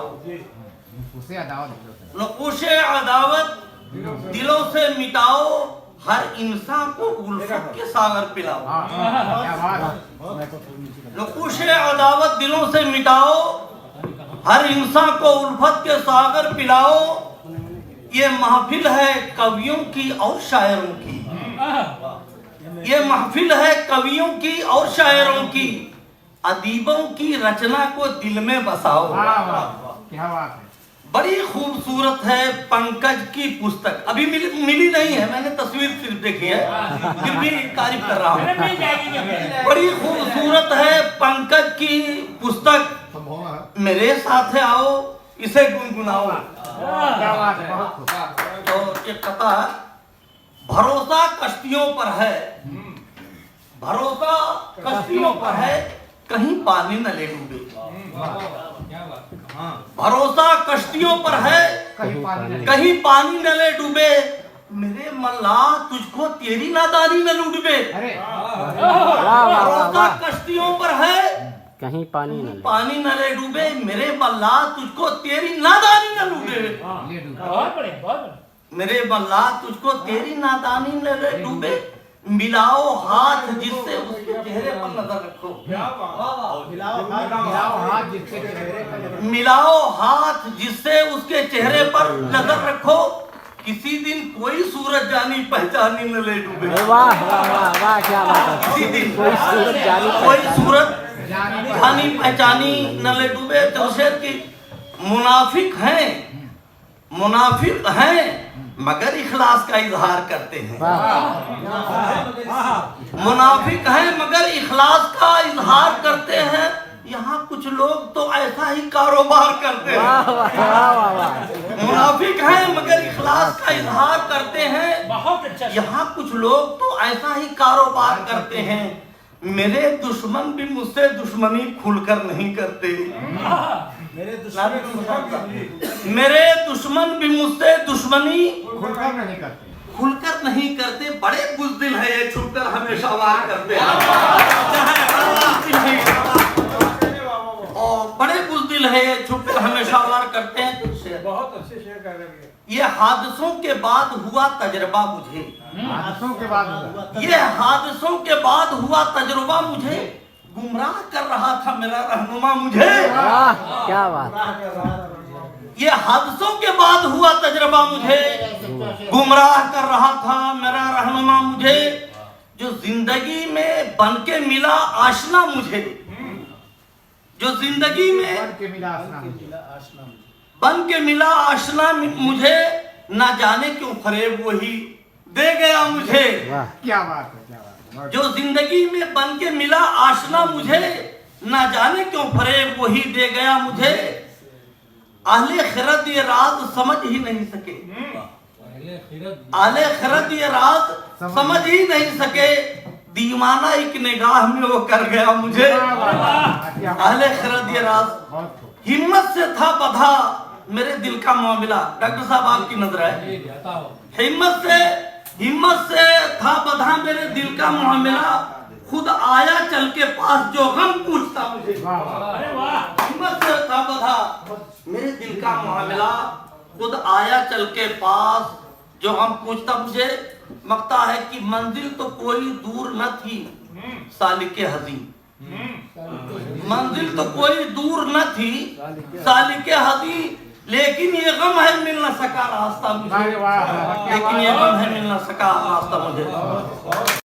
मिटाओ, उसे अदावत नकुशे अदावत दिलों से मिटाओ, हर इंसान को उल्फत के सागर पिलाओ। क्या बात। नकुशे अदावत दिलों से मिटाओ, हर इंसान को उल्फत के सागर पिलाओ। ये महफिल है कवियों की और शायरों की, ये महफिल है कवियों की और शायरों की, अदीबों की रचना को दिल में बसाओ। क्या बात है। बड़ी खूबसूरत है पंकज की पुस्तक, अभी मिली नहीं है, मैंने तस्वीर सिर्फ देखी है, फिर भी तारीफ कर रहा हूँ। बड़ी खूबसूरत है पंकज की पुस्तक, मेरे साथ आओ इसे गुनगुनाओ। क्या बात है, बहुत खूब। तो एक कथा, भरोसा कश्तियों पर है, भरोसा कश्तियों पर है, कहीं पानी न ले डूबे। भरोसा कश्तियों पर है, कहीं पानी न ले डूबे, मेरे मल्लाह तुझको तेरी नादानी न लूटबे। भरोसा कश्तियों पर है, कहीं पानी न ले डूबे, मेरे मल्लाह तुझको तेरी नादानी न लूटे। मेरे मल्लाह तुझको तेरी नादानी न ले डूबे, मिलाओ हाथ जिससे उसके चेहरे पर नजर रखो। मिलाओ हाथ जिससे उसके चेहरे पर नजर रखो, किसी दिन कोई सूरज जानी पहचानी न ले डूबे। वाह वाह वाह, क्या बात है। किसी दिन कोई सूरज जानी पहचानी न ले डूबे। जमशेद की मुनाफिक हैं मगर इखलास का इजहार करते हैं। मुनाफिक हैं मगर इखलास का इजहार करते हैं, यहाँ कुछ लोग तो ऐसा ही कारोबार करते हैं। मुनाफिक हैं मगर इखलास का इजहार करते हैं, यहाँ कुछ लोग तो ऐसा ही कारोबार करते हैं। मेरे दुश्मन भी मुझसे दुश्मनी खुलकर नहीं करते, मेरे दुश्मन भी मुझसे दुश्मनी खुलकर नहीं करते। बड़े बुज़दिल है ये, छुपकर हमेशा वार करते हैं। और बड़े बुज़दिल है ये, छुपकर हमेशा वार करते हैं। बहुत अच्छे शेर कर रहे हैं। ये हादसों के बाद हुआ तजर्बा मुझे, ये हादसों के बाद हुआ तजुर्बा मुझे, गुमराह कर रहा था मेरा रहनुमा मुझे। क्या बात। ये हादसों के बाद हुआ तजुर्बा मुझे, गुमराह कर रहा था मेरा रहनुमा मुझे। जो जिंदगी में बन के मिला आशना मुझे, जो जिंदगी में बन के मिला आशना मुझे, ना जाने क्यों फरेब वही दे गया मुझे। क्या बात है, क्या बात है। जो जिंदगी में बन के मिला आशना मुझे, ना जाने क्यों फरेब वही दे गया मुझे। अहले खिरत ये राज समझ ही नहीं सके, अहले खिरत ये राज समझ ही नहीं सके, दीवाना एक निगाह में वो कर गया मुझे। अहले खिरत ये राज, हिम्मत से था बधा मेरे दिल का मामला। डॉक्टर साहब आपकी नजर है, हिम्मत से था बधा मेरे दिल का मामला, खुद आया चल के पास जो गम पूछता मुझे। हिम्मत से था बधा मेरे दिल का मामला, खुद आया चल के पास जो गम पूछता मुझे। मकता है कि मंजिल तो कोई दूर न थी सालिके हज़ीं, मंजिल तो कोई दूर न थी सालिके हज़ीं, लेकिन ये गम है मिल न सका रास्ता मुझे, लेकिन ये गम है मिल न सका रास्ता मुझे।